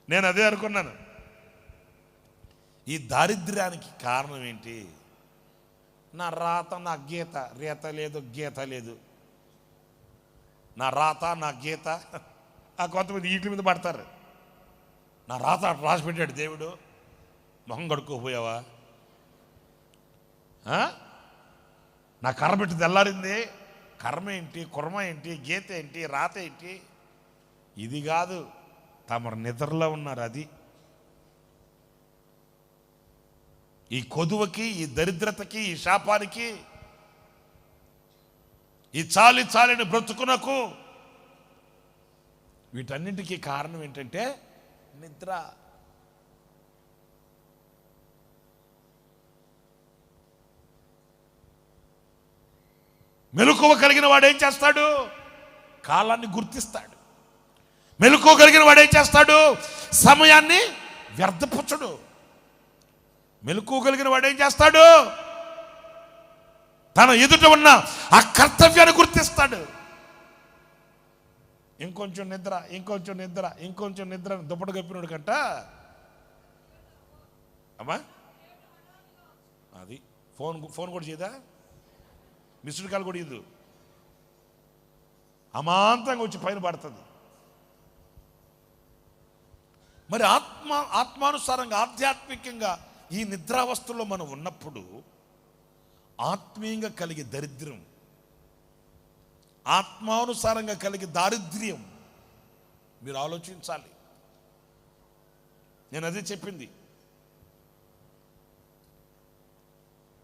నేను అదే అనుకున్నాను. ఈ దారిద్ర్యానికి కారణం ఏంటి? నా రాత, నా గీత, రీత లేదు, గీత లేదు. నా రాత, నా గీత. ఆ కొంతమంది వీటి మీద పడతారు. నా రాత రాసి పెట్టాడు దేవుడు, మొహం కడుక్కోపోయావా? నా కర్ర పెట్టి తెల్లారింది. కర్మ ఏంటి, కుర్మ ఏంటి, గీత ఏంటి, రాత ఏంటి? ఇది కాదు, తమరు నిద్రలో ఉన్నారు. అది ఈ కొదువకి, ఈ దరిద్రతకి, ఈ శాపానికి, ఈ చాలిన బ్రతుకునకు, వీటన్నింటికీ కారణం ఏంటంటే నిద్ర. మెలకువ కలిగిన వాడు ఏం చేస్తాడు? కాలాన్ని గుర్తిస్తాడు. మెలకువ కలిగిన వాడు ఏం చేస్తాడు? సమయాన్ని వ్యర్థపుచ్చడు. మెలకువ కలిగిన వాడు ఏం చేస్తాడు? తన ఎదుట ఉన్న ఆ కర్తవ్యాన్ని గుర్తిస్తాడు. ఇంకొంచెం నిద్ర, ఇంకొంచెం నిద్ర, ఇంకొంచెం నిద్ర దుప్పటి కప్పినాడు కంట. అమ్మా అది ఫోన్ కూడా చేయదా? మిస్డ్ కాల్ కూడా ఇద్దు, అమాంతంగా వచ్చి పైన పడుతుంది. మరి ఆత్మానుసారంగా, ఆధ్యాత్మికంగా ఈ నిద్రావస్థలో మనం ఉన్నప్పుడు ఆత్మీయంగా కలిగే దరిద్రం, ఆత్మానుసారంగా కలిగే దారిద్ర్యం మీరు ఆలోచించాలి. నేను అదే చెప్పింది.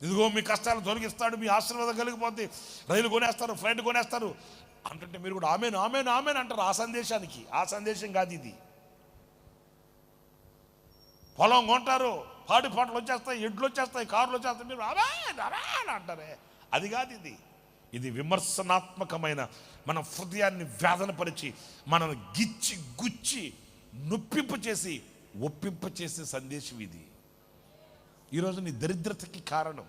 ఇదిగో మీ కష్టాలు తొలగిస్తాడు, మీ ఆశీర్వాదం కలిగిపోద్ది, రైలు కొనేస్తారు, ఫ్లైట్ కొనేస్తారు అంటుంటే మీరు కూడా ఆమెను ఆమెను ఆమెను అంటారు. ఆ సందేశానికి, ఆ సందేశం కాదు ఇది. పొలం కొంటారు, పాడి పాటలు వచ్చేస్తాయి, ఎడ్లు వచ్చేస్తాయి, కార్లు వచ్చేస్తాయి, మీరు ఆమెన్ ఆమెన్ అంటారే, అది కాదు ఇది. ఇది విమర్శనాత్మకమైన, మన హృదయాన్ని వేదనపరిచి, మనను గిచ్చి గుచ్చి నొప్పింప చేసి ఒప్పింప చేసే సందేశం ఇది. ఈరోజు నీ దరిద్రతకి కారణం,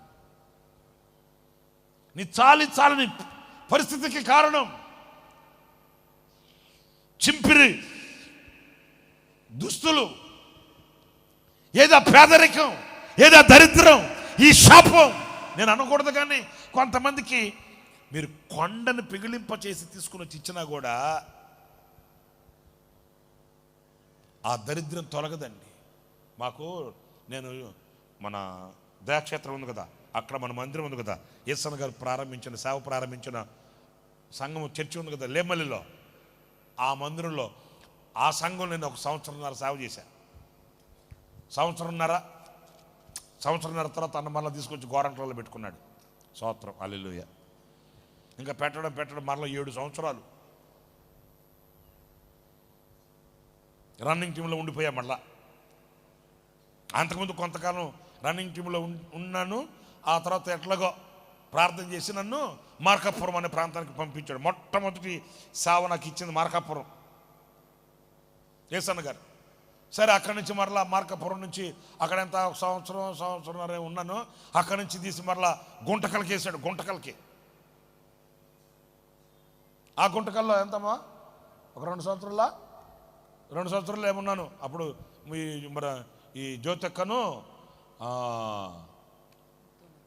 నీ చాలని పరిస్థితికి కారణం చింపిరి దుస్తులు, ఏదా పేదరికం, ఏదా దరిద్రం, ఈ శాపం. నేను అనకూడదు, కానీ కొంతమందికి మీరు కొండను పిగిలింప చేసి తీసుకుని వచ్చి ఇచ్చినా కూడా ఆ దరిద్రం తొలగదండి. నేను మన దయాక్షేత్రం ఉంది కదా, అక్కడ మన మందిరం ఉంది కదా, యేసన్న గారు ప్రారంభించిన, సేవ ప్రారంభించిన సంఘం చర్చి ఉంది కదా లేమల్లిలో, ఆ మందిరంలో, ఆ సంఘం నేను ఒక సంవత్సరంన్నర సేవ చేశాను. సంవత్సరంన్నర తర్వాత అన్న మళ్ళీ తీసుకొచ్చి గోరంట్లలో పెట్టుకున్నాడు. స్తోత్రం, హల్లెలూయా. ఇంకా పెట్టడం మరలా 7 సంవత్సరాలు రన్నింగ్ టీంలో ఉండిపోయా. మళ్ళా అంతకుముందు కొంతకాలం రన్నింగ్ టీంలో ఉన్నాను. ఆ తర్వాత ఎట్లాగో ప్రార్థన చేసి నన్ను మార్కాపురం అనే ప్రాంతానికి పంపించాడు. మొట్టమొదటి సేవ నాకు ఇచ్చింది మార్కాపురం, యేసన్న గారు. సరే, అక్కడి నుంచి మరలా మార్కాపురం నుంచి అక్కడెంత సంవత్సరంన్నర ఉన్నాను. అక్కడి నుంచి తీసి మరలా గుంటకల్కి వేసాడు. గుంటకల్కి, ఆ గుంటకల్లో ఎంతమ్మా, ఒక 2 సంవత్సరాలు ఏమున్నాను. అప్పుడు మరి ఈ జ్యోతక్కను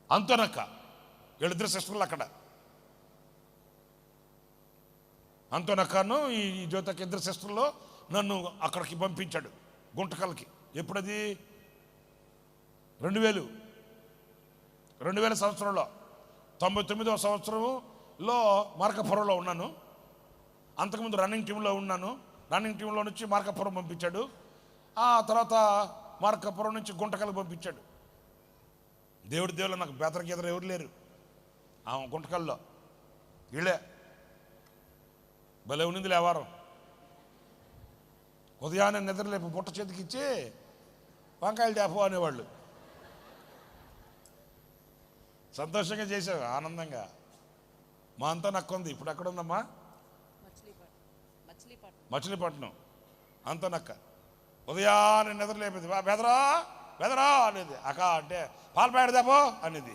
అంతోనక్క, వీళ్ళిద్దరు సిస్టర్లు అక్కడ. అంతోనక్కను ఈ జ్యోతక్క ఇద్దరు సిస్టర్లు నన్ను అక్కడికి పంపించాడు, గుంటకల్కి. ఎప్పుడది? 2000 సంవత్సరంలో, 99వ సంవత్సరంలో మార్కాపురంలో ఉన్నాను. అంతకుముందు రన్నింగ్ టీంలో ఉన్నాను. రన్నింగ్ టీంలో నుంచి మార్కాపురం పంపించాడు. ఆ తర్వాత మార్కాపురం నుంచి గుంటకల్కి పంపించాడు. దేవుడు నాకు బెదరగీదరు ఎవరు లేరు ఆ గుంటకల్లో. వీళ్ళే భలే ఉన్నింది లేవారం. ఉదయాన్నే నిద్రలేపు బుట్ట చేతికిచ్చి వంకాయలు తేపో అనేవాళ్ళు. సంతోషంగా చేసావు, ఆనందంగా. మా అంతా నక్కుంది. ఇప్పుడు ఎక్కడుందమ్మా? మచిలీపట్నం. అంతా నక్క ఉదయాన్నే నిద్రలేపేది. బెదరా అనేది. అక్క అంటే పాలపేడ తేపో అనేది.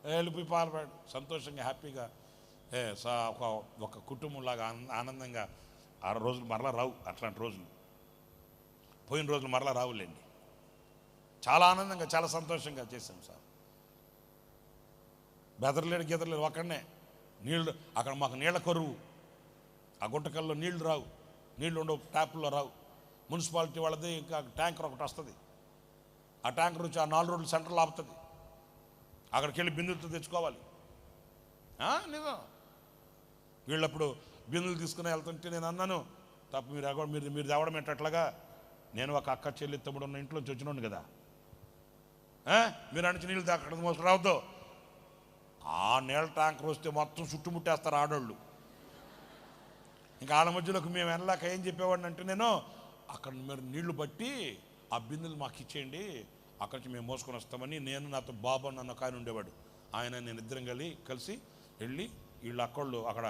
వెళ్ళిపోయి పాలపేడ సంతోషంగా హ్యాపీగా ఒక కుటుంబంలాగా ఆనందంగా 6 రోజులు మరలా రావు అట్లాంటి రోజులు. పోయిన రోజులు మరలా రావులేండి. చాలా ఆనందంగా చాలా సంతోషంగా చేశాం సార్. బెదరలేడు గెదరలేడు ఒక్కడనే. నీళ్ళు అక్కడ మాకు నీళ్ళ కరువు. ఆ గుంటకల్లో నీళ్లు రావు, నీళ్లు ఉండవు, ట్యాపుల్లో రావు. మున్సిపాలిటీ వాళ్ళది ఇంకా ట్యాంకర్ ఒకటి వస్తుంది. ఆ ట్యాంకర్ వచ్చి ఆ 4 రోడ్లు సెంటర్లో ఆపుతుంది. అక్కడికి వెళ్ళి బిందులతో తెచ్చుకోవాలి. నిజం. వీళ్ళప్పుడు బిందులు తీసుకుని వెళ్తుంటే నేను అన్నాను, తప్ప మీరు తేవడం ఏంటట్లాగా, నేను ఒక అక్క చెల్లి తమ్ముడు ఉన్న ఇంట్లోంచి వచ్చినోండి కదా, మీరు అనిచి నీళ్ళు అక్కడ మోసం రావద్దు. ఆ నీళ్ళ ట్యాంకర్ వస్తే మొత్తం చుట్టుముట్టేస్తారు ఆడోళ్ళు. ఇంకా వాళ్ళ మధ్యలోకి మేము వెళ్ళాక ఏం చెప్పేవాడిని అంటే, నేను అక్కడ మీరు నీళ్లు బట్టి ఆ బిందులు మాకు ఇచ్చేయండి, అక్కడి నుంచి మేము మోసుకొని వస్తామని. నేను నాతో బాబు నన్ను ఒక ఆయన ఉండేవాడు, ఆయన నేను ఇద్దరం కలిసి వెళ్ళి వీళ్ళు అక్కళ్ళు అక్కడ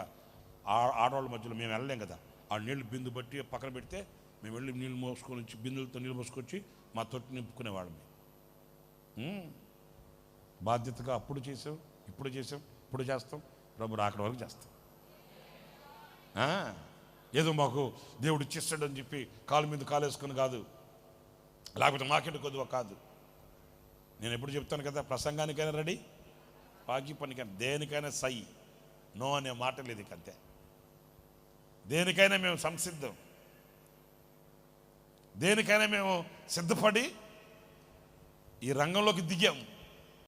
ఆడవాళ్ళ మధ్యలో మేము వెళ్ళలేం కదా, ఆ నీళ్లు బిందు బట్టి పక్కన పెడితే మేము వెళ్ళి నీళ్ళు మోసుకొని వచ్చి బిందులతో నీళ్ళు మోసుకొచ్చి మా తొట్టి నింపుకునేవాళ్ళం. బాధ్యతగా అప్పుడు చేసాం, ఇప్పుడు చేసాం, ఇప్పుడు చేస్తాం, ప్రభు అక్కడి వరకు చేస్తాం. ఏదో మాకు దేవుడు ఇచ్చేస్తాడని చెప్పి కాలు మీద కాలేసుకొని కాదు, లేకపోతే మాకెందుకు కొద్దిగా కాదు. నేను ఎప్పుడు చెప్తాను కదా, ప్రసంగానికైనా రెడీ, పాకి పనికైనా, దేనికైనా సై, నో అనే మాట లేదు. ఇక అంతే. దేనికైనా మేము సంసిద్ధం, దేనికైనా మేము సిద్ధపడి ఈ రంగంలోకి దిగాం.